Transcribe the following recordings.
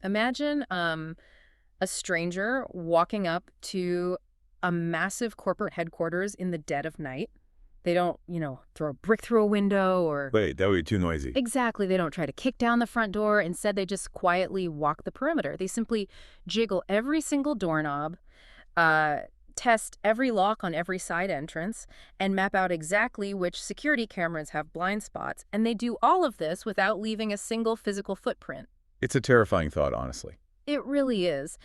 Imagine a stranger walking up to a massive corporate headquarters in the dead of night. They don't, throw a brick through a window or... Wait, that would be too noisy. Exactly. They don't try to kick down the front door. Instead, they just quietly walk the perimeter. They simply jiggle every single doorknob, test every lock on every side entrance, and map out exactly which security cameras have blind spots. And they do all of this without leaving a single physical footprint. It's a terrifying thought, honestly. It really is.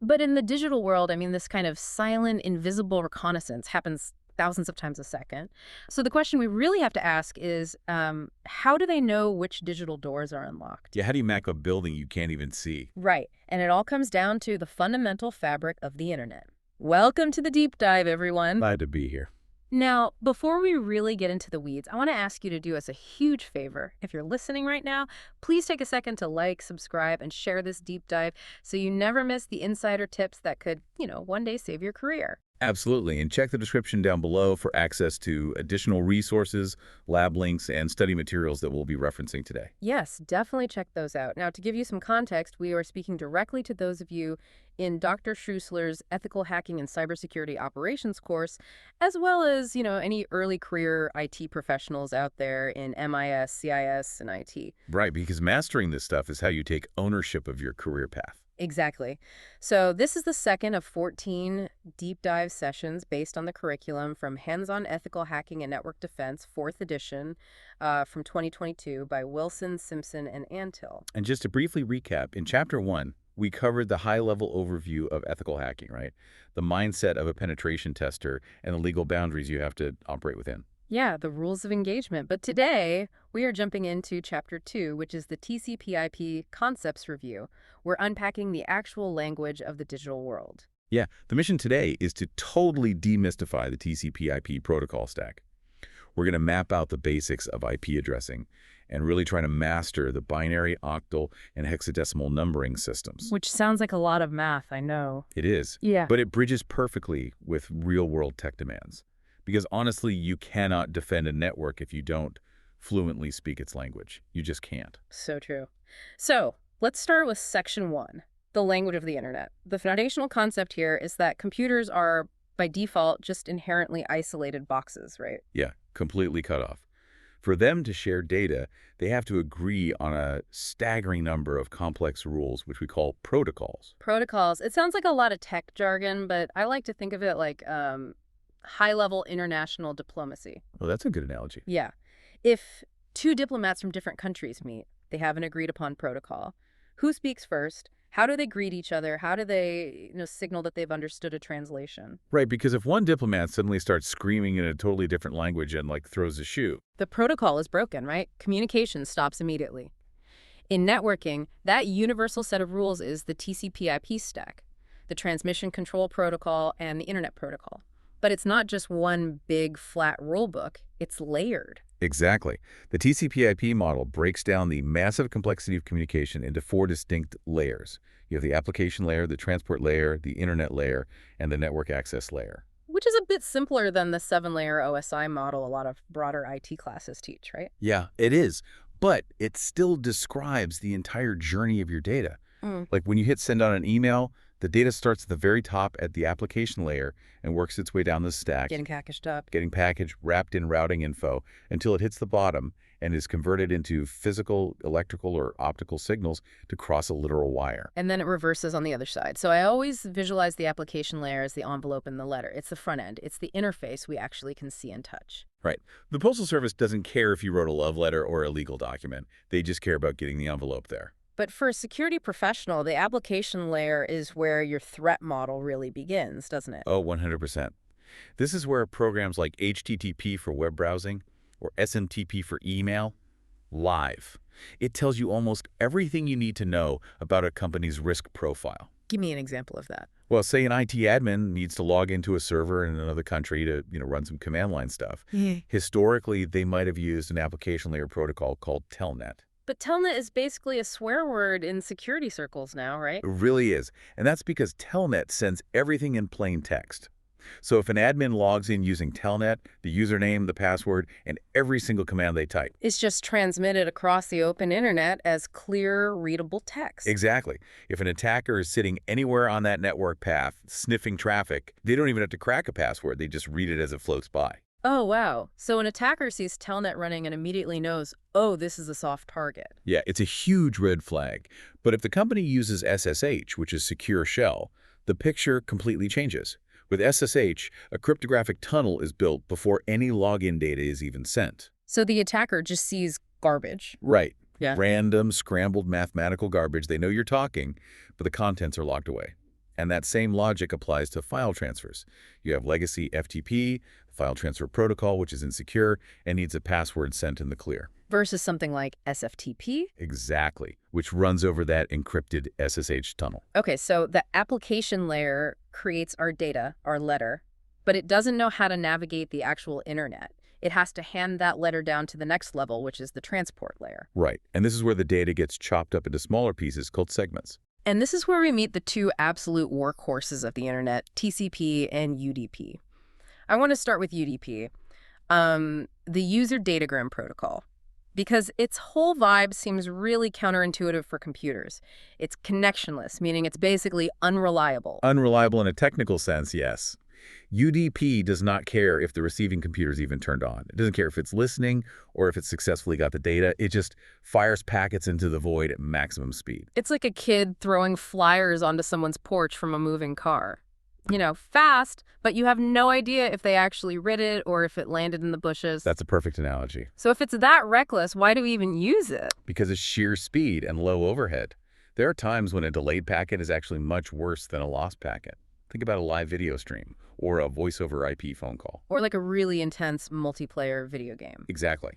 But in the digital world, I mean, this kind of silent, invisible reconnaissance happens thousands of times a second. So the question we really have to ask is, how do they know which digital doors are unlocked? Yeah, how do you map a building you can't even see? Right. And it all comes down to the fundamental fabric of the internet. Welcome to the deep dive, everyone. Glad to be here. Now, before we really get into the weeds, I want to ask you to do us a huge favor. If you're listening right now, please take a second to like, subscribe, and share this deep dive so you never miss the insider tips that could, one day save your career. Absolutely, and check the description down below for access to additional resources, lab links, and study materials that we'll be referencing today. Yes, definitely check those out. Now, to give you some context, we are speaking directly to those of you in Dr. Schuessler's Ethical Hacking and Cybersecurity Operations course, as well as, any early career IT professionals out there in MIS, CIS, and IT. Right, because mastering this stuff is how you take ownership of your career path. Exactly. So this is the second of 14 deep dive sessions based on the curriculum from Hands-on Ethical Hacking and Network Defense, 4th edition, from 2022 by Wilson, Simpson, and Antil. And just to briefly recap, in Chapter 1, we covered the high-level overview of ethical hacking, right? The mindset of a penetration tester and the legal boundaries you have to operate within. Yeah, the rules of engagement. But today, we are jumping into Chapter 2, which is the TCP/IP concepts review. We're unpacking the actual language of the digital world. Yeah, the mission today is to totally demystify the TCP/IP protocol stack. We're going to map out the basics of IP addressing and really try to master the binary, octal, and hexadecimal numbering systems. Which sounds like a lot of math, I know. It is. Yeah. But it bridges perfectly with real-world tech demands. Because honestly, you cannot defend a network if you don't fluently speak its language. You just can't. So true. So let's start with Section 1, the language of the internet. The foundational concept here is that computers are, by default, just inherently isolated boxes, right? Yeah, completely cut off. For them to share data, they have to agree on a staggering number of complex rules, which we call protocols. Protocols. It sounds like a lot of tech jargon, but I like to think of it like high-level international diplomacy. Well, that's a good analogy. Yeah. If two diplomats from different countries meet, they have an agreed-upon protocol. Who speaks first? How do they greet each other? How do they signal that they've understood a translation? Right, because if one diplomat suddenly starts screaming in a totally different language and, throws a shoe, the protocol is broken, right? Communication stops immediately. In networking, that universal set of rules is the TCP/IP stack, the transmission control protocol and the internet protocol. But it's not just one big, flat rulebook. It's layered. Exactly. The TCP/IP model breaks down the massive complexity of communication into 4 distinct layers. You have the application layer, the transport layer, the internet layer, and the network access layer. Which is a bit simpler than the 7-layer OSI model a lot of broader IT classes teach, right? Yeah, it is. But it still describes the entire journey of your data. Like when you hit send on an email, the data starts at the very top at the application layer and works its way down the stack. Getting packaged up. Getting packaged, wrapped in routing info, until it hits the bottom and is converted into physical, electrical, or optical signals to cross a literal wire. And then it reverses on the other side. So I always visualize the application layer as the envelope in the letter. It's the front end. It's the interface we actually can see and touch. Right. The Postal Service doesn't care if you wrote a love letter or a legal document. They just care about getting the envelope there. But for a security professional, the application layer is where your threat model really begins, doesn't it? Oh, 100%. This is where programs like HTTP for web browsing or SMTP for email live. It tells you almost everything you need to know about a company's risk profile. Give me an example of that. Well, say an IT admin needs to log into a server in another country to, run some command line stuff. Historically, they might have used an application layer protocol called Telnet. But Telnet is basically a swear word in security circles now, right? It really is. And that's because Telnet sends everything in plain text. So if an admin logs in using Telnet, the username, the password, and every single command they type. It's just transmitted across the open internet as clear, readable text. Exactly. If an attacker is sitting anywhere on that network path, sniffing traffic, they don't even have to crack a password. They just read it as it floats by. Oh, wow. So an attacker sees Telnet running and immediately knows, oh, this is a soft target. Yeah, it's a huge red flag. But if the company uses SSH, which is secure shell, the picture completely changes. With SSH, a cryptographic tunnel is built before any login data is even sent. So the attacker just sees garbage. Right. Yeah. Random, scrambled mathematical garbage. They know you're talking, but the contents are locked away. And that same logic applies to file transfers. You have legacy FTP, file transfer protocol, which is insecure and needs a password sent in the clear. Versus something like SFTP? Exactly, which runs over that encrypted SSH tunnel. Okay, so the application layer creates our data, our letter, but it doesn't know how to navigate the actual internet. It has to hand that letter down to the next level, which is the transport layer. Right, and this is where the data gets chopped up into smaller pieces called segments. And this is where we meet the two absolute workhorses of the internet, TCP and UDP. I want to start with UDP, the User Datagram Protocol, because its whole vibe seems really counterintuitive for computers. It's connectionless, meaning it's basically unreliable. Unreliable in a technical sense, yes. UDP does not care if the receiving computer is even turned on. It doesn't care if it's listening or if it successfully got the data. It just fires packets into the void at maximum speed. It's like a kid throwing flyers onto someone's porch from a moving car. You know, fast, but you have no idea if they actually read it or if it landed in the bushes. That's a perfect analogy. So if it's that reckless, why do we even use it? Because of sheer speed and low overhead. There are times when a delayed packet is actually much worse than a lost packet. Think about a live video stream or a voice over IP phone call. Or like a really intense multiplayer video game. Exactly.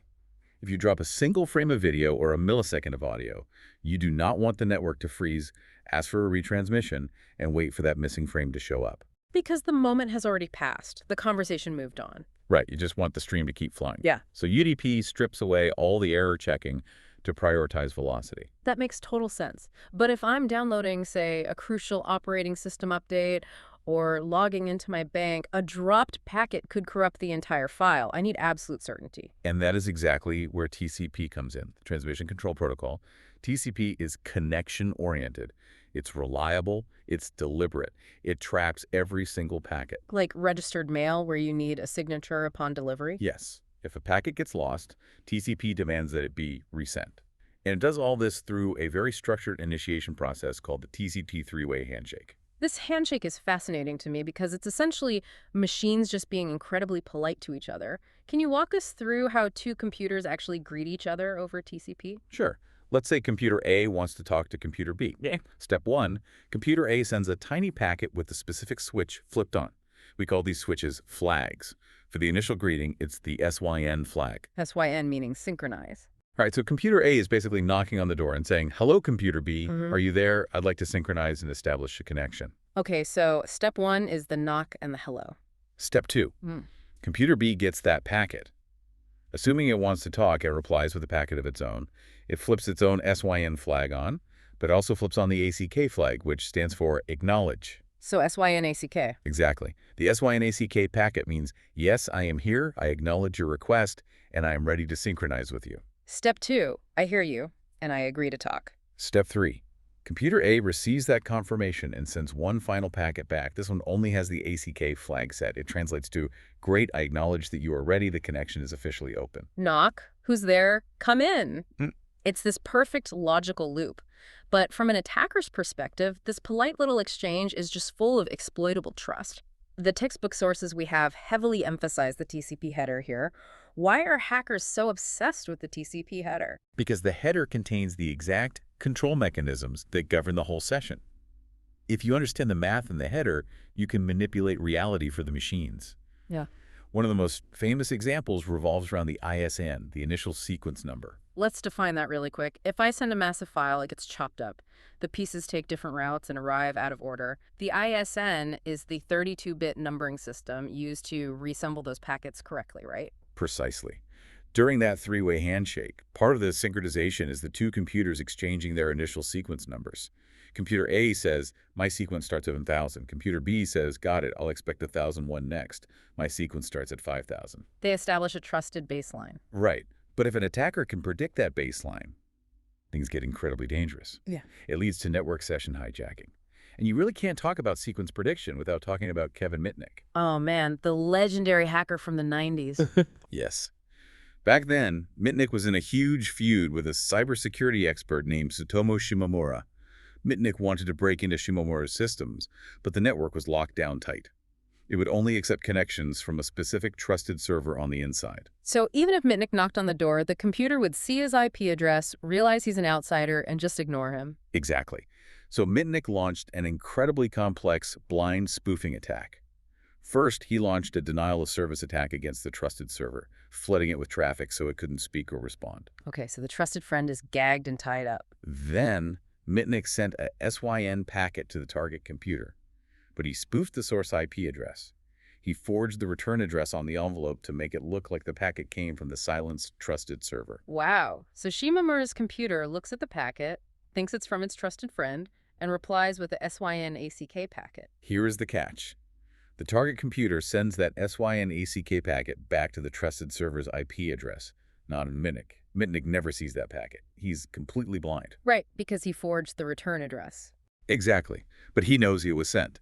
If you drop a single frame of video or a millisecond of audio, you do not want the network to freeze, ask for a retransmission, and wait for that missing frame to show up. Because the moment has already passed. The conversation moved on. Right, you just want the stream to keep flowing. Yeah. So UDP strips away all the error checking to prioritize velocity. That makes total sense. But if I'm downloading, say, a crucial operating system update or logging into my bank, a dropped packet could corrupt the entire file. I need absolute certainty. And that is exactly where TCP comes in, the Transmission Control Protocol. TCP is connection-oriented. It's reliable. It's deliberate. It traps every single packet. Like registered mail where you need a signature upon delivery? Yes. If a packet gets lost, TCP demands that it be resent. And it does all this through a very structured initiation process called the TCP three-way handshake. This handshake is fascinating to me because it's essentially machines just being incredibly polite to each other. Can you walk us through how two computers actually greet each other over TCP? Sure. Let's say computer A wants to talk to computer B. Yeah. Step 1, computer A sends a tiny packet with the specific switch flipped on. We call these switches flags. For the initial greeting, it's the SYN flag. SYN meaning synchronize. All right, so computer A is basically knocking on the door and saying, hello, computer B, are you there? I'd like to synchronize and establish a connection. Okay, so step 1 is the knock and the hello. Step 2, computer B gets that packet. Assuming it wants to talk, it replies with a packet of its own. It flips its own SYN flag on, but it also flips on the ACK flag, which stands for acknowledge. So SYN ACK. Exactly. The SYN ACK packet means, yes, I am here, I acknowledge your request, and I am ready to synchronize with you. Step 2, I hear you, and I agree to talk. Step 3, computer A receives that confirmation and sends one final packet back. This one only has the ACK flag set. It translates to, great, I acknowledge that you are ready, the connection is officially open. Knock, who's there? Come in. It's this perfect logical loop. But from an attacker's perspective, this polite little exchange is just full of exploitable trust. The textbook sources we have heavily emphasize the TCP header here. Why are hackers so obsessed with the TCP header? Because the header contains the exact control mechanisms that govern the whole session. If you understand the math in the header, you can manipulate reality for the machines. Yeah. One of the most famous examples revolves around the ISN, the initial sequence number. Let's define that really quick. If I send a massive file, it gets chopped up. The pieces take different routes and arrive out of order. The ISN is the 32-bit numbering system used to reassemble those packets correctly, right? Precisely. During that three-way handshake, part of the synchronization is the two computers exchanging their initial sequence numbers. Computer A says, my sequence starts at 1,000. Computer B says, got it, I'll expect 1,001 next. My sequence starts at 5,000. They establish a trusted baseline. Right. But if an attacker can predict that baseline, things get incredibly dangerous. Yeah. It leads to network session hijacking. And you really can't talk about sequence prediction without talking about Kevin Mitnik. Oh, man, the legendary hacker from the 90s. Yes. Back then, Mitnik was in a huge feud with a cybersecurity expert named Tsutomu Shimomura. Mitnik wanted to break into Shimomura's systems, but the network was locked down tight. It would only accept connections from a specific trusted server on the inside. So even if Mitnik knocked on the door, the computer would see his IP address, realize he's an outsider, and just ignore him. Exactly. So Mitnik launched an incredibly complex blind spoofing attack. First, he launched a denial-of-service attack against the trusted server, flooding it with traffic so it couldn't speak or respond. Okay, so the trusted friend is gagged and tied up. Then, Mitnik sent a SYN packet to the target computer, but he spoofed the source IP address. He forged the return address on the envelope to make it look like the packet came from the silenced, trusted server. Wow. So Shimomura's computer looks at the packet, thinks it's from its trusted friend, and replies with the SYN ACK packet. Here is the catch. The target computer sends that SYN ACK packet back to the trusted server's IP address, not in Mitnik. Mitnik never sees that packet. He's completely blind. Right, because he forged the return address. Exactly. But he knows it was sent.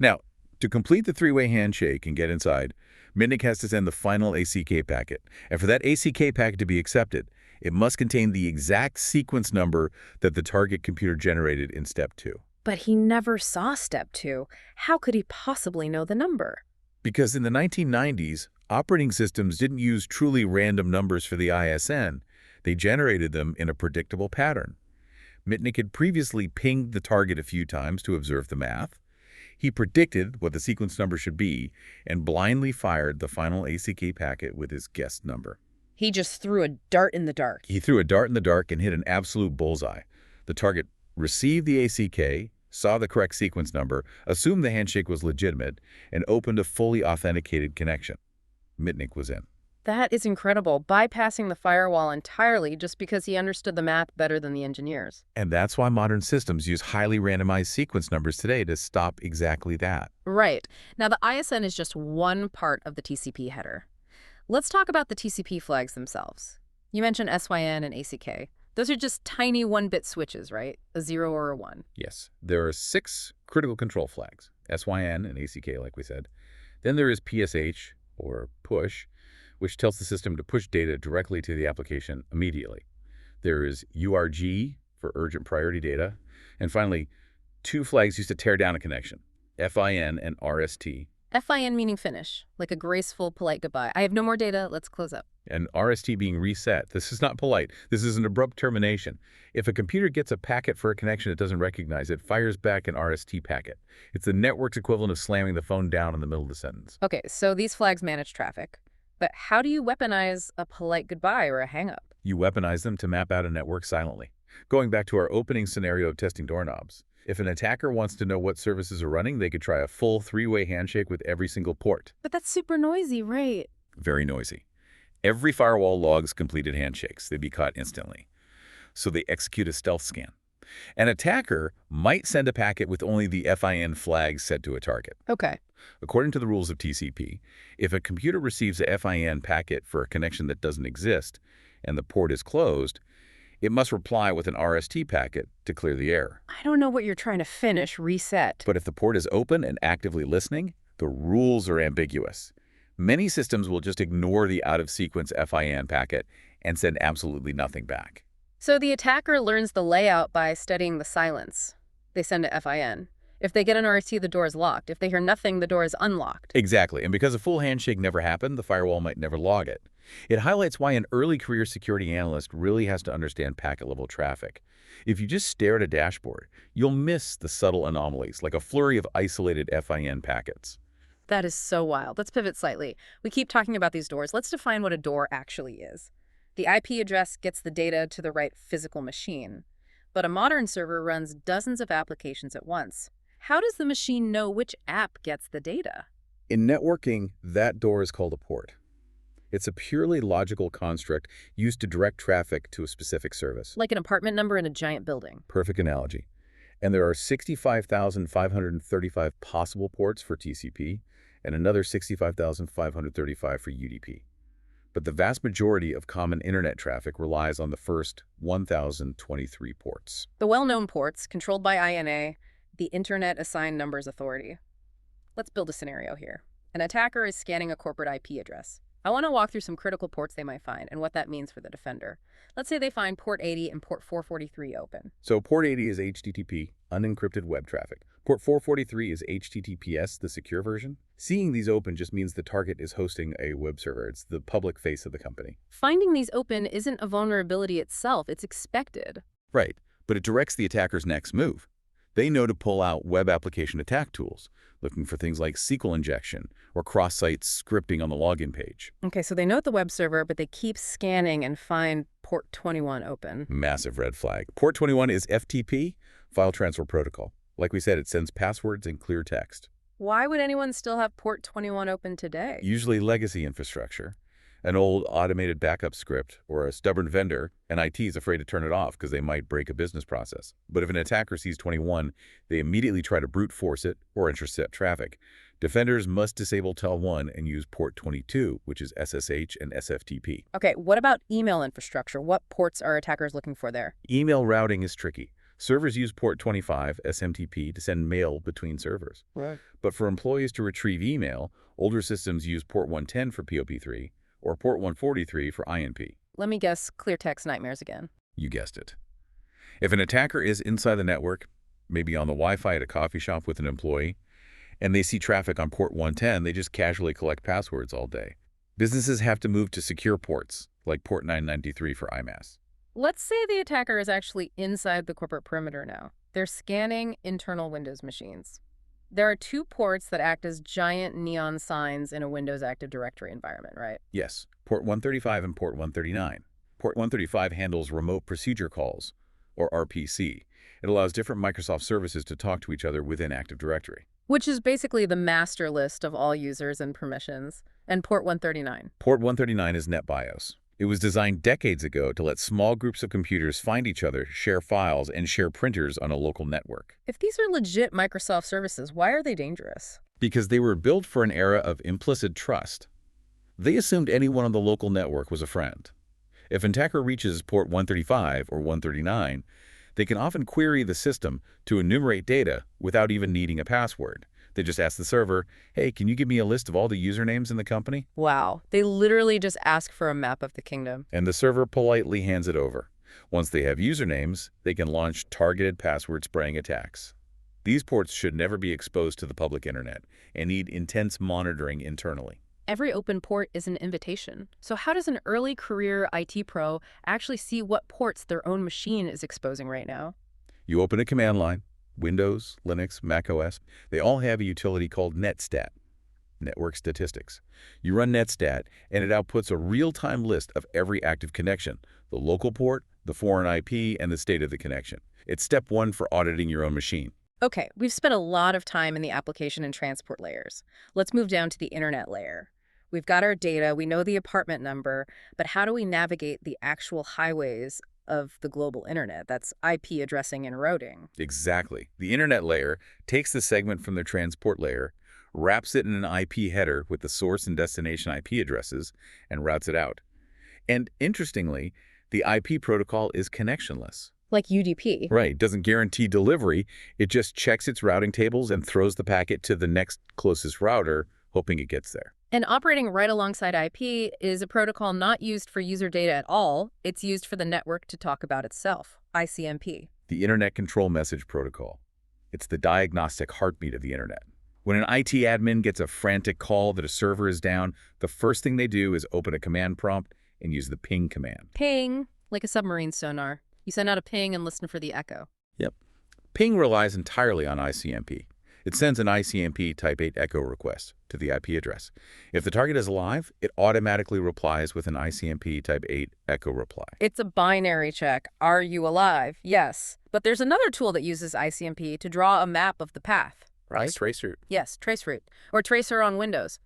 Now, to complete the three-way handshake and get inside, Mitnik has to send the final ACK packet. And for that ACK packet to be accepted, it must contain the exact sequence number that the target computer generated in Step 2. But he never saw Step 2. How could he possibly know the number? Because in the 1990s, operating systems didn't use truly random numbers for the ISN. They generated them in a predictable pattern. Mitnik had previously pinged the target a few times to observe the math. He predicted what the sequence number should be and blindly fired the final ACK packet with his guessed number. He just threw a dart in the dark. He threw a dart in the dark and hit an absolute bullseye. The target received the ACK, saw the correct sequence number, assumed the handshake was legitimate, and opened a fully authenticated connection. Mitnik was in. That is incredible, bypassing the firewall entirely just because he understood the math better than the engineers. And that's why modern systems use highly randomized sequence numbers today to stop exactly that. Right. Now, the ISN is just one part of the TCP header. Let's talk about the TCP flags themselves. You mentioned SYN and ACK. Those are just tiny one-bit switches, right? A 0 or a 1. Yes. There are 6 critical control flags, SYN and ACK, like we said. Then there is PSH, or push, which tells the system to push data directly to the application immediately. There is URG, for urgent priority data. And finally, 2 flags used to tear down a connection, FIN and RST. FIN meaning finish, like a graceful, polite goodbye. I have no more data, let's close up. And RST being reset. This is not polite. This is an abrupt termination. If a computer gets a packet for a connection it doesn't recognize, it fires back an RST packet. It's the network's equivalent of slamming the phone down in the middle of the sentence. Okay, so these flags manage traffic. But how do you weaponize a polite goodbye or a hang-up? You weaponize them to map out a network silently. Going back to our opening scenario of testing doorknobs, if an attacker wants to know what services are running, they could try a full 3-way handshake with every single port. But that's super noisy, right? Very noisy. Every firewall logs completed handshakes. They'd be caught instantly. So they execute a stealth scan. An attacker might send a packet with only the FIN flag set to a target. Okay. According to the rules of TCP, if a computer receives a FIN packet for a connection that doesn't exist and the port is closed, it must reply with an RST packet to clear the error. I don't know what you're trying to finish, reset. But if the port is open and actively listening, the rules are ambiguous. Many systems will just ignore the out-of-sequence FIN packet and send absolutely nothing back. So the attacker learns the layout by studying the silence. They send a FIN. If they get an RST, the door is locked. If they hear nothing, the door is unlocked. Exactly. And because a full handshake never happened, the firewall might never log it. It highlights why an early career security analyst really has to understand packet-level traffic. If you just stare at a dashboard, you'll miss the subtle anomalies, like a flurry of isolated FIN packets. That is so wild. Let's pivot slightly. We keep talking about these doors. Let's define what a door actually is. The IP address gets the data to the right physical machine. But a modern server runs dozens of applications at once. How does the machine know which app gets the data? In networking, that door is called a port. It's a purely logical construct used to direct traffic to a specific service. Like an apartment number in a giant building. Perfect analogy. And there are 65,535 possible ports for TCP and another 65,535 for UDP. But the vast majority of common internet traffic relies on the first 1,023 ports. The well-known ports, controlled by INA, the Internet Assigned Numbers Authority. Let's build a scenario here. An attacker is scanning a corporate IP address. I want to walk through some critical ports they might find and what that means for the defender. Let's say they find port 80 and port 443 open. So port 80 is HTTP, unencrypted web traffic. Port 443 is HTTPS, the secure version. Seeing these open just means the target is hosting a web server. It's the public face of the company. Finding these open isn't a vulnerability itself, it's expected. Right, but it directs the attacker's next move. They know to pull out web application attack tools, looking for things like SQL injection or cross-site scripting on the login page. Okay, so they note the web server, but they keep scanning and find port 21 open. Massive red flag. Port 21 is FTP, File Transfer Protocol. Like we said, it sends passwords and clear text. Why would anyone still have port 21 open today? Usually legacy infrastructure, an old automated backup script, or a stubborn vendor, and IT is afraid to turn it off because they might break a business process. But if an attacker sees 21, they immediately try to brute force it or intercept traffic. Defenders must disable TEL1 and use port 22, which is SSH and SFTP. Okay, what about email infrastructure? What ports are attackers looking for there? Email routing is tricky. Servers use port 25, SMTP, to send mail between servers. Right. But for employees to retrieve email, older systems use port 110 for POP3 or port 143 for INP. Let me guess, clear text nightmares again. You guessed it. If an attacker is inside the network, maybe on the Wi-Fi at a coffee shop with an employee, and they see traffic on port 110, they just casually collect passwords all day. Businesses have to move to secure ports, like port 993 for IMAS. Let's say the attacker is actually inside the corporate perimeter now. They're scanning internal Windows machines. There are two ports that act as giant neon signs in a Windows Active Directory environment, right? Yes, port 135 and port 139. Port 135 handles remote procedure calls, or RPC. It allows different Microsoft services to talk to each other within Active Directory. Which is basically the master list of all users and permissions. And port 139. Port 139 is NetBIOS. It was designed decades ago to let small groups of computers find each other, share files, and share printers on a local network. If these are legit Microsoft services, why are they dangerous? Because they were built for an era of implicit trust. They assumed anyone on the local network was a friend. If an attacker reaches port 135 or 139, they can often query the system to enumerate data without even needing a password. They just ask the server, hey, can you give me a list of all the usernames in the company? Wow, they literally just ask for a map of the kingdom. And the server politely hands it over. Once they have usernames, they can launch targeted password spraying attacks. These ports should never be exposed to the public internet and need intense monitoring internally. Every open port is an invitation. So how does an early career IT pro actually see what ports their own machine is exposing right now? You open a command line. Windows, Linux, macOS, they all have a utility called Netstat, Network Statistics. You run Netstat, and it outputs a real-time list of every active connection, the local port, the foreign IP, and the state of the connection. It's step one for auditing your own machine. Okay, we've spent a lot of time in the application and transport layers. Let's move down to the internet layer. We've got our data, we know the apartment number, but how do we navigate the actual highways of the global internet? That's IP addressing and routing. Exactly. The internet layer takes the segment from the transport layer, wraps it in an IP header with the source and destination IP addresses, and routes it out. And interestingly, the IP protocol is connectionless. Like UDP. Right. Doesn't guarantee delivery. It just checks its routing tables and throws the packet to the next closest router, hoping it gets there. And operating right alongside IP is a protocol not used for user data at all. It's used for the network to talk about itself, ICMP. The Internet Control Message Protocol. It's the diagnostic heartbeat of the internet. When an IT admin gets a frantic call that a server is down, the first thing they do is open a command prompt and use the ping command. Ping, like a submarine sonar. You send out a ping and listen for the echo. Yep. Ping relies entirely on ICMP. It sends an ICMP Type 8 echo request to the IP address. If the target is alive, it automatically replies with an ICMP Type 8 echo reply. It's a binary check. Are you alive? Yes. But there's another tool that uses ICMP to draw a map of the path. Right? Traceroute. Yes, traceroute, or tracer on Windows.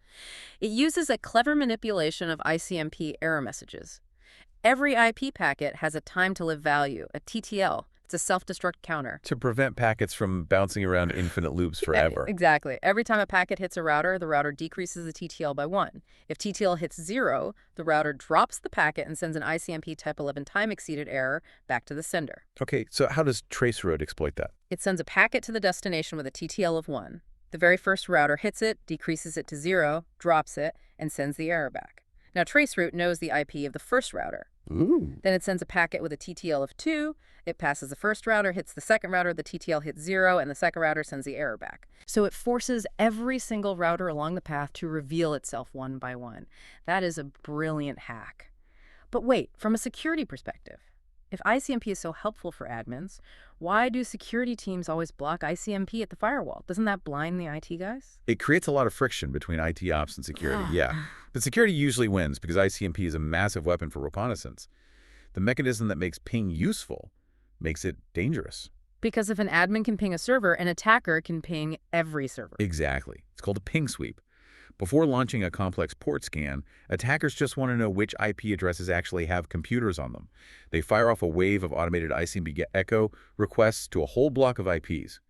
It uses a clever manipulation of ICMP error messages. Every IP packet has a time-to-live value, a TTL. It's a self-destruct counter. To prevent packets from bouncing around infinite loops forever. Exactly. Every time a packet hits a router, the router decreases the TTL by 1. If TTL hits 0, the router drops the packet and sends an ICMP type 11 time-exceeded error back to the sender. Okay, so how does traceroute exploit that? It sends a packet to the destination with a TTL of 1. The very first router hits it, decreases it to 0, drops it, and sends the error back. Now, traceroute knows the IP of the first router. Ooh. Then it sends a packet with a TTL of 2. It passes the first router, hits the second router, the TTL hits 0, and the second router sends the error back. So it forces every single router along the path to reveal itself one by one. That is a brilliant hack. But wait, from a security perspective, if ICMP is so helpful for admins, why do security teams always block ICMP at the firewall? Doesn't that blind the IT guys? It creates a lot of friction between IT ops and security, yeah. But security usually wins because ICMP is a massive weapon for reconnaissance. The mechanism that makes ping useful makes it dangerous. Because if an admin can ping a server, an attacker can ping every server. Exactly. It's called a ping sweep. Before launching a complex port scan, attackers just want to know which IP addresses actually have computers on them. They fire off a wave of automated ICMP echo requests to a whole block of IPs.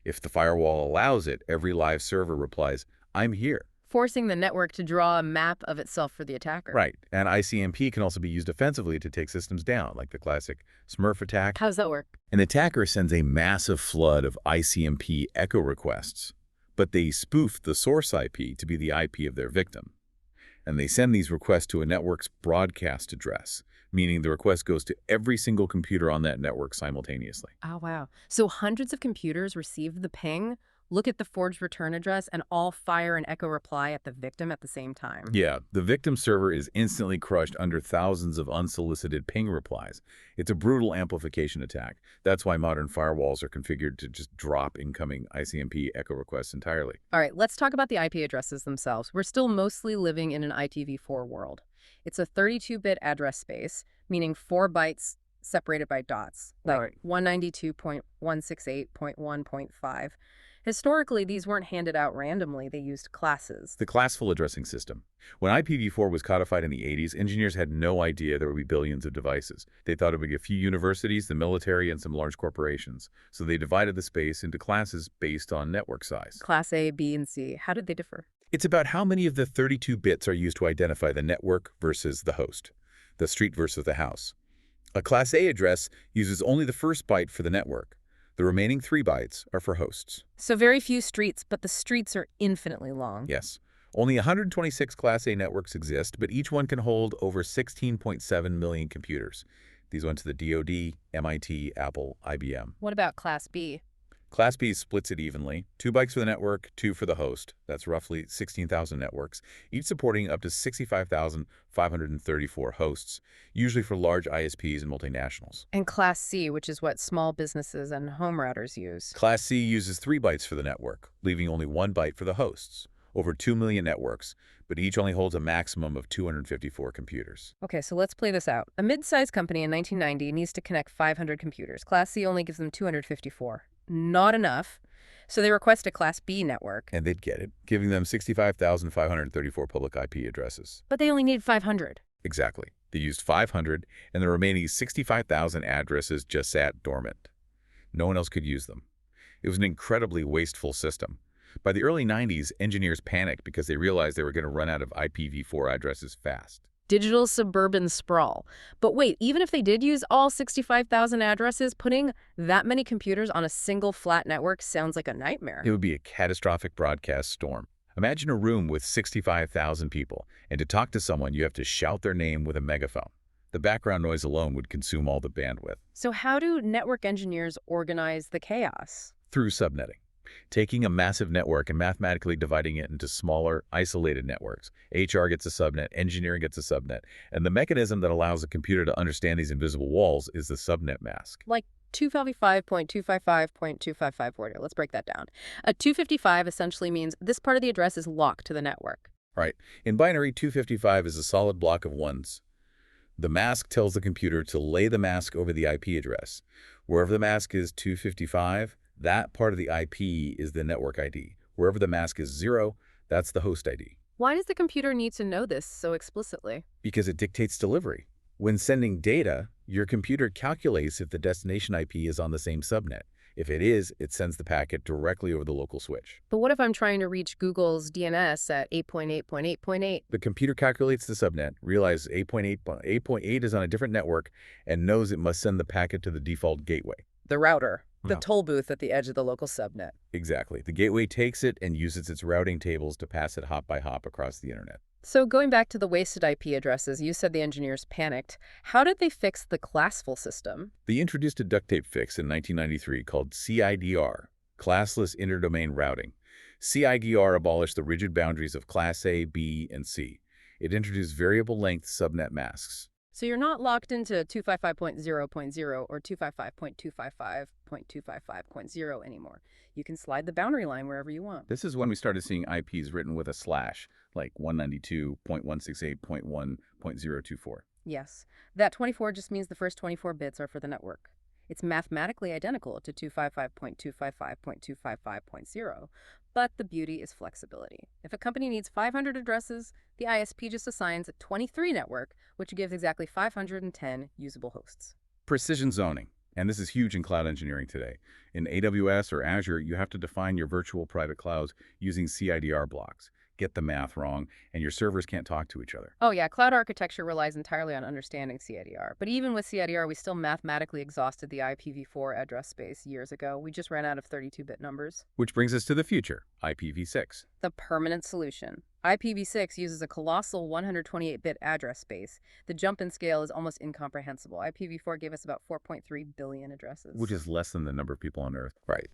If the firewall allows it, every live server replies, "I'm here." Forcing the network to draw a map of itself for the attacker. Right. And ICMP can also be used offensively to take systems down, like the classic Smurf attack. How's that work? An attacker sends a massive flood of ICMP echo requests, but they spoof the source IP to be the IP of their victim. And they send these requests to a network's broadcast address, meaning the request goes to every single computer on that network simultaneously. Oh, wow. So hundreds of computers received the ping, look at the forged return address, and all fire an echo reply at the victim at the same time. Yeah, the victim server is instantly crushed under thousands of unsolicited ping replies. It's a brutal amplification attack. That's why modern firewalls are configured to just drop incoming ICMP echo requests entirely. All right, let's talk about the IP addresses themselves. We're still mostly living in an IPv4 world. It's a 32-bit address space, meaning 4 bytes separated by dots, like 192.168.1.5. Historically, these weren't handed out randomly. They used classes. The classful addressing system. When IPv4 was codified in the 80s, engineers had no idea there would be billions of devices. They thought it would be a few universities, the military, and some large corporations. So they divided the space into classes based on network size. Class A, B, and C. How did they differ? It's about how many of the 32 bits are used to identify the network versus the host, the street versus the house. A Class A address uses only the first byte for the network. The remaining 3 bytes are for hosts. So very few streets, but the streets are infinitely long. Yes. Only 126 Class A networks exist, but each one can hold over 16.7 million computers. These went to the DoD, MIT, Apple, IBM. What about Class B? Class B splits it evenly. 2 bytes for the network, 2 for the host. That's roughly 16,000 networks, each supporting up to 65,534 hosts, usually for large ISPs and multinationals. And Class C, which is what small businesses and home routers use. Class C uses 3 bytes for the network, leaving only 1 byte for the hosts. Over 2 million networks, but each only holds a maximum of 254 computers. Okay, so let's play this out. A mid-sized company in 1990 needs to connect 500 computers. Class C only gives them 254. Not enough. So they request a Class B network. And they'd get it, giving them 65,534 public IP addresses. But they only need 500. Exactly. They used 500, and the remaining 65,000 addresses just sat dormant. No one else could use them. It was an incredibly wasteful system. By the early 90s, engineers panicked because they realized they were going to run out of IPv4 addresses fast. Digital suburban sprawl. But wait, even if they did use all 65,000 addresses, putting that many computers on a single flat network sounds like a nightmare. It would be a catastrophic broadcast storm. Imagine a room with 65,000 people, and to talk to someone, you have to shout their name with a megaphone. The background noise alone would consume all the bandwidth. So how do network engineers organize the chaos? Through subnetting. Taking a massive network and mathematically dividing it into smaller, isolated networks. HR gets a subnet, engineering gets a subnet, and the mechanism that allows a computer to understand these invisible walls is the subnet mask. Like 255.255.255 order. Let's break that down. A 255 essentially means this part of the address is locked to the network. Right. In binary, 255 is a solid block of ones. The mask tells the computer to lay the mask over the IP address. Wherever the mask is 255, that part of the IP is the network ID. Wherever the mask is 0, that's the host ID. Why does the computer need to know this so explicitly? Because it dictates delivery. When sending data, Your computer calculates if the destination IP is on the same subnet. If it is, it sends the packet directly over the local switch. But what if I'm trying to reach Google's DNS at 8.8.8.8? The computer calculates the subnet, realizes 8.8 is on a different network, and knows it must send the packet to the default gateway. The router, the Yeah. toll booth at the edge of the local subnet. Exactly. The gateway takes it and uses its routing tables to pass it hop by hop across the internet. So going back to the wasted IP addresses, you said the engineers panicked. How did they fix the classful system? They introduced a duct tape fix in 1993 called CIDR, Classless Interdomain Routing. CIDR abolished the rigid boundaries of Class A, B, and C. It introduced variable length subnet masks. So you're not locked into 255.0.0 or 255.255.255.0 anymore. You can slide the boundary line wherever you want. This is when we started seeing IPs written with a slash, like 192.168.1.024. Yes, that 24 just means the first 24 bits are for the network. It's mathematically identical to 255.255.255.0, but the beauty is flexibility. If a company needs 500 addresses, the ISP just assigns a 23 network, which gives exactly 510 usable hosts. Precision zoning. And this is huge in cloud engineering today. In AWS or Azure, you have to define your virtual private clouds using CIDR blocks. Get the math wrong, and your servers can't talk to each other. Oh yeah, cloud architecture relies entirely on understanding CIDR. But even with CIDR, we still mathematically exhausted the IPv4 address space years ago. We just ran out of 32-bit numbers. Which brings us to the future, IPv6. The permanent solution. IPv6 uses a colossal 128-bit address space. The jump in scale is almost incomprehensible. IPv4 gave us about 4.3 billion addresses. Which is less than the number of people on Earth. Right.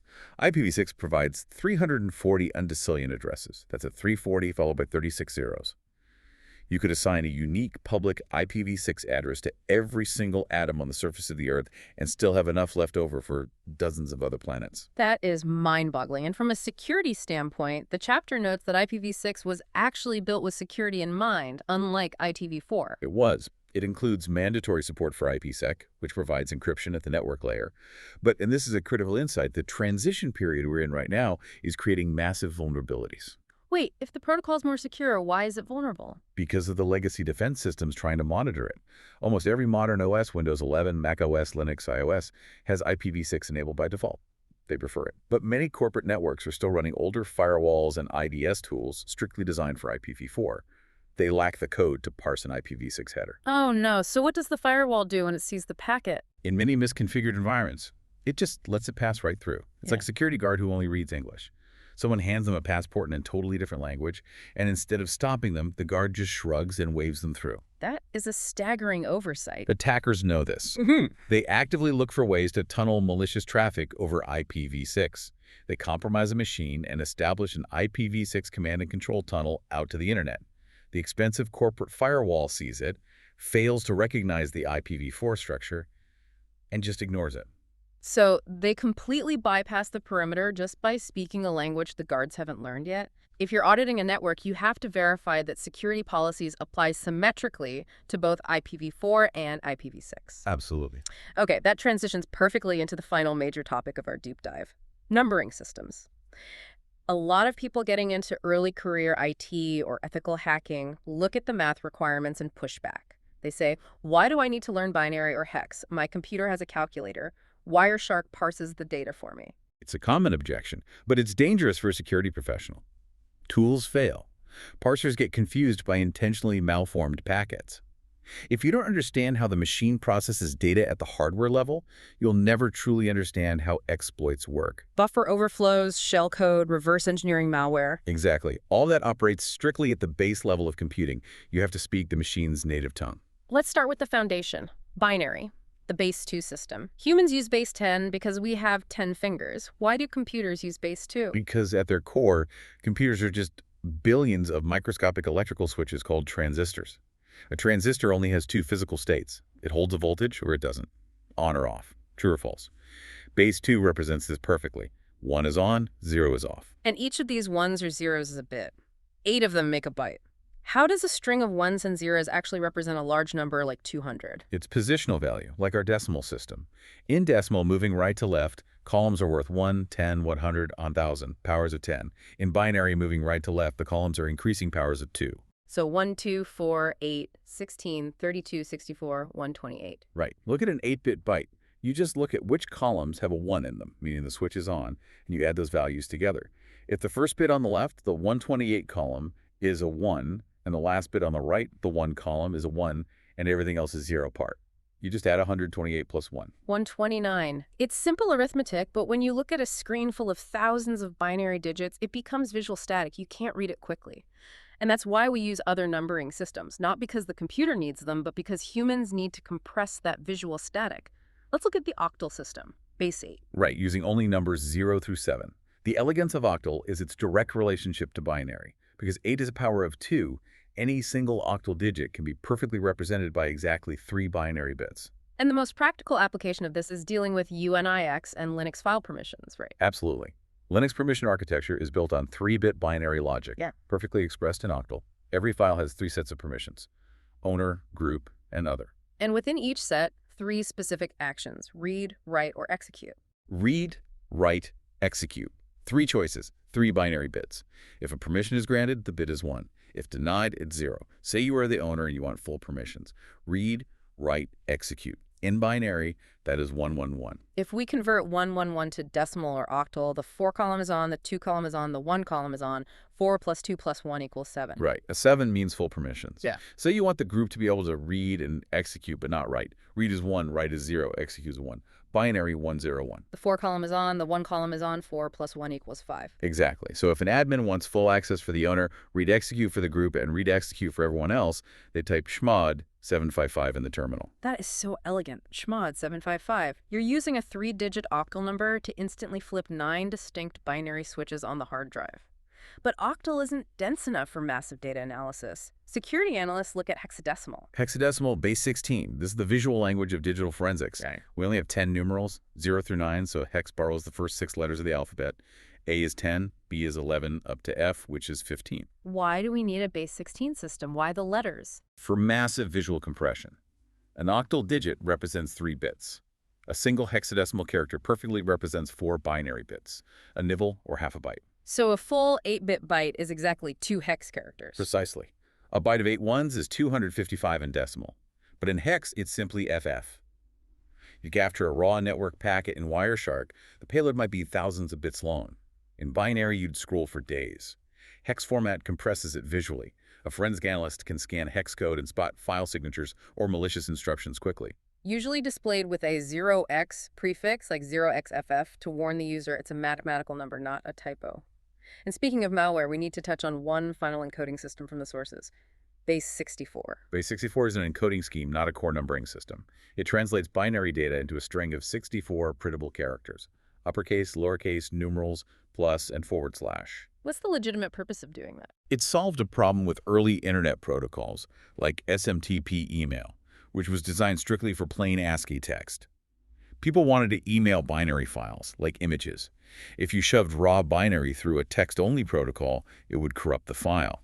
IPv6 provides 340 undecillion addresses. That's a 340 followed by 36 zeros. You could assign a unique public IPv6 address to every single atom on the surface of the Earth and still have enough left over for dozens of other planets. That is mind-boggling. And from a security standpoint, the chapter notes that IPv6 was actually built with security in mind, unlike IPv4. It was. It includes mandatory support for IPsec, which provides encryption at the network layer. But, and this is a critical insight, the transition period we're in right now is creating massive vulnerabilities. Wait, if the protocol is more secure, why is it vulnerable? Because of the legacy defense systems trying to monitor it. Almost every modern OS, Windows 11, Mac OS, Linux, iOS, has IPv6 enabled by default. They prefer it. But many corporate networks are still running older firewalls and IDS tools strictly designed for IPv4. They lack the code to parse an IPv6 header. Oh no, so what does the firewall do when it sees the packet? In many misconfigured environments, it just lets it pass right through. It's like a security guard who only reads English. Someone hands them a passport in a totally different language, and instead of stopping them, the guard just shrugs and waves them through. That is a staggering oversight. Attackers know this. They actively look for ways to tunnel malicious traffic over IPv6. They compromise a machine and establish an IPv6 command and control tunnel out to the internet. The expensive corporate firewall sees it, fails to recognize the IPv4 structure, and just ignores it. So they completely bypass the perimeter just by speaking a language the guards haven't learned yet? If you're auditing a network, you have to verify that security policies apply symmetrically to both IPv4 and IPv6. Absolutely. Okay, that transitions perfectly into the final major topic of our deep dive, numbering systems. A lot of people getting into early career IT or ethical hacking look at the math requirements and push back. They say, why do I need to learn binary or hex? My computer has a calculator. Wireshark parses the data for me. It's a common objection, but it's dangerous for a security professional. Tools fail. Parsers get confused by intentionally malformed packets. If you don't understand how the machine processes data at the hardware level, you'll never truly understand how exploits work. Buffer overflows, shellcode, reverse engineering malware. Exactly. All that operates strictly at the base level of computing. You have to speak the machine's native tongue. Let's start with the foundation, binary. The base 2 system. Humans use base 10 because we have 10 fingers. Why do computers use base 2? Because at their core, computers are just billions of microscopic electrical switches called transistors. A transistor only has two physical states. It holds a voltage or it doesn't. On or off. True or false. Base 2 represents this perfectly. 1 is on, 0 is off. And each of these ones or zeros is a bit. 8 of them make a byte. How does a string of ones and zeros actually represent a large number like 200? It's positional value, like our decimal system. In decimal, moving right to left, columns are worth 1, 10, 100, 1,000, powers of 10. In binary, moving right to left, the columns are increasing powers of 2. So 1, 2, 4, 8, 16, 32, 64, 128. Right. Look at an 8-bit byte. You just look at which columns have a 1 in them, meaning the switch is on, and you add those values together. If the first bit on the left, the 128 column, is a 1, and the last bit on the right, the 1 column, is a 1, and everything else is 0 part. You just add 128 plus 1. 129. It's simple arithmetic, but when you look at a screen full of thousands of binary digits, it becomes visual static. You can't read it quickly. And that's why we use other numbering systems, not because the computer needs them, but because humans need to compress that visual static. Let's look at the octal system, base 8. Right, using only numbers 0 through 7. The elegance of octal is its direct relationship to binary. Because 8 is a power of 2, any single octal digit can be perfectly represented by exactly 3 binary bits. And the most practical application of this is dealing with UNIX and Linux file permissions, right? Absolutely. Linux permission architecture is built on 3-bit binary logic, perfectly expressed in octal. Every file has 3 sets of permissions: owner, group, and other. And within each set, 3 specific actions: read, write, or execute. Read, write, execute. 3 choices, 3 binary bits. If a permission is granted, the bit is 1. If denied, it's 0. Say you are the owner and you want full permissions. Read, write, execute. In binary, that is 111. If we convert 111 to decimal or octal, the 4 column is on, the 2 column is on, the 1 column is on. 4 plus 2 plus 1 equals 7. Right. A 7 means full permissions. Yeah. Say you want the group to be able to read and execute, but not write. Read is 1, write is 0, execute is 1. Binary 101. The 4 column is on, the 1 column is on. 4 plus 1 equals 5. Exactly. So if an admin wants full access for the owner, read execute for the group, and read execute for everyone else, they type chmod 755 in the terminal. That is so elegant. Chmod 755. You're using a 3-digit octal number to instantly flip 9 distinct binary switches on the hard drive. But octal isn't dense enough for massive data analysis. Security analysts look at hexadecimal. Hexadecimal, base 16. This is the visual language of digital forensics. Okay. We only have 10 numerals, 0 through 9, so hex borrows the first 6 letters of the alphabet. A is 10, B is 11, up to F, which is 15. Why do we need a base 16 system? Why the letters? For massive visual compression. An octal digit represents 3 bits. A single hexadecimal character perfectly represents 4 binary bits, a nibble or half a byte. So a full 8-bit byte is exactly 2 hex characters. Precisely. A byte of 8 ones is 255 in decimal. But in hex, it's simply FF. You capture a raw network packet in Wireshark, the payload might be thousands of bits long. In binary, you'd scroll for days. Hex format compresses it visually. A forensic analyst can scan hex code and spot file signatures or malicious instructions quickly. Usually displayed with a 0x prefix, like 0xFF, to warn the user it's a mathematical number, not a typo. And speaking of malware, we need to touch on one final encoding system from the sources: base 64. Base 64 is an encoding scheme, not a core numbering system. It translates binary data into a string of 64 printable characters: uppercase, lowercase, numerals, plus, and /. What's the legitimate purpose of doing that? It solved a problem with early internet protocols, like SMTP email, which was designed strictly for plain ASCII text. People wanted to email binary files, like images. If you shoved raw binary through a text-only protocol, it would corrupt the file.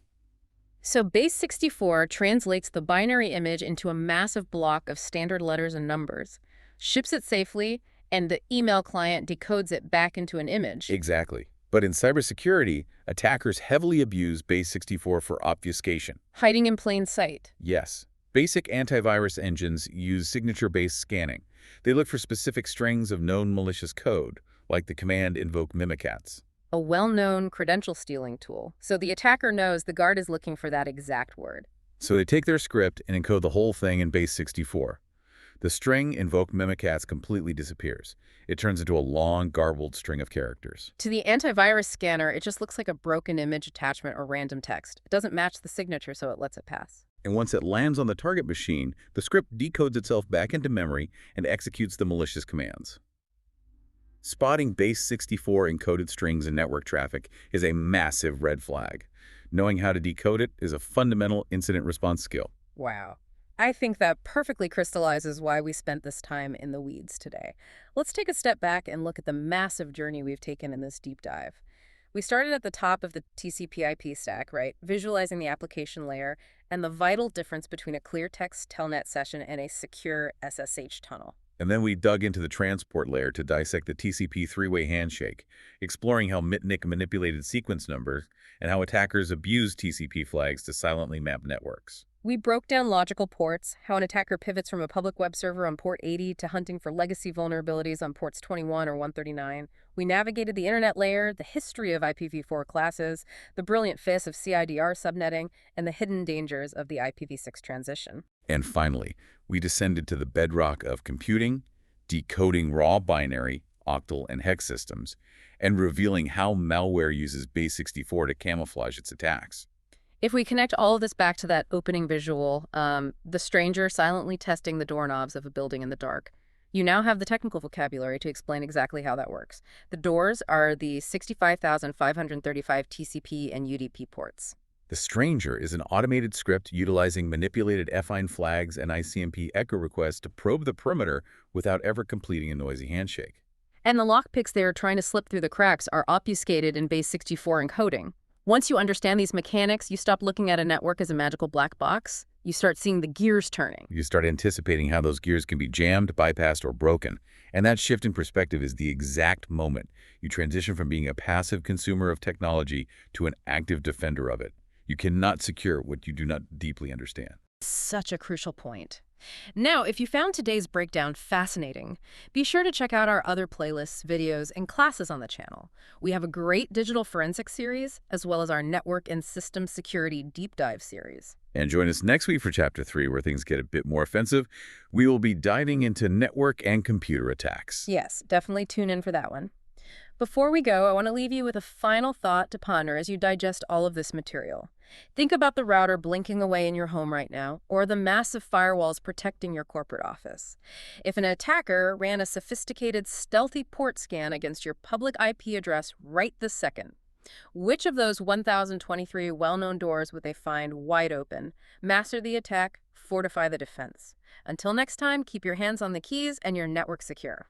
So base 64 translates the binary image into a massive block of standard letters and numbers, ships it safely, and the email client decodes it back into an image. Exactly. But in cybersecurity, attackers heavily abuse base 64 for obfuscation. Hiding in plain sight. Yes. Basic antivirus engines use signature-based scanning. They look for specific strings of known malicious code, like the command invoke mimikatz. A well-known credential stealing tool. So the attacker knows the guard is looking for that exact word. So they take their script and encode the whole thing in base 64. The string invoke mimikatz completely disappears. It turns into a long, garbled string of characters. To the antivirus scanner, it just looks like a broken image attachment or random text. It doesn't match the signature, so it lets it pass. And once it lands on the target machine, the script decodes itself back into memory and executes the malicious commands. Spotting base 64 encoded strings in network traffic is a massive red flag. Knowing how to decode it is a fundamental incident response skill. Wow. I think that perfectly crystallizes why we spent this time in the weeds today. Let's take a step back and look at the massive journey we've taken in this deep dive. We started at the top of the TCP/IP stack, right? Visualizing the application layer and the vital difference between a clear text telnet session and a secure SSH tunnel. And then we dug into the transport layer to dissect the TCP three-way handshake, exploring how Mitnik manipulated sequence numbers and how attackers abused TCP flags to silently map networks. We broke down logical ports, how an attacker pivots from a public web server on port 80 to hunting for legacy vulnerabilities on ports 21 or 139. We navigated the internet layer, the history of IPv4 classes, the brilliant fizz of CIDR subnetting, and the hidden dangers of the IPv6 transition. And finally, we descended to the bedrock of computing, decoding raw binary, octal, and hex systems, and revealing how malware uses base64 to camouflage its attacks. If we connect all of this back to that opening visual, the stranger silently testing the doorknobs of a building in the dark, you now have the technical vocabulary to explain exactly how that works. The doors are the 65,535 TCP and UDP ports. The stranger is an automated script utilizing manipulated affine flags and ICMP echo requests to probe the perimeter without ever completing a noisy handshake. And the lockpicks they are trying to slip through the cracks are obfuscated in base64 encoding. Once you understand these mechanics, you stop looking at a network as a magical black box. You start seeing the gears turning. You start anticipating how those gears can be jammed, bypassed, or broken. And that shift in perspective is the exact moment you transition from being a passive consumer of technology to an active defender of it. You cannot secure what you do not deeply understand. Such a crucial point. Now, if you found today's breakdown fascinating, be sure to check out our other playlists, videos, and classes on the channel. We have a great digital forensics series, as well as our network and system security deep dive series. And join us next week for Chapter 3, where things get a bit more offensive. We will be diving into network and computer attacks. Yes, definitely tune in for that one. Before we go, I want to leave you with a final thought to ponder as you digest all of this material. Think about the router blinking away in your home right now, or the massive firewalls protecting your corporate office. If an attacker ran a sophisticated, stealthy port scan against your public IP address right this second, which of those 1,023 well-known doors would they find wide open? Master the attack, fortify the defense. Until next time, keep your hands on the keys and your network secure.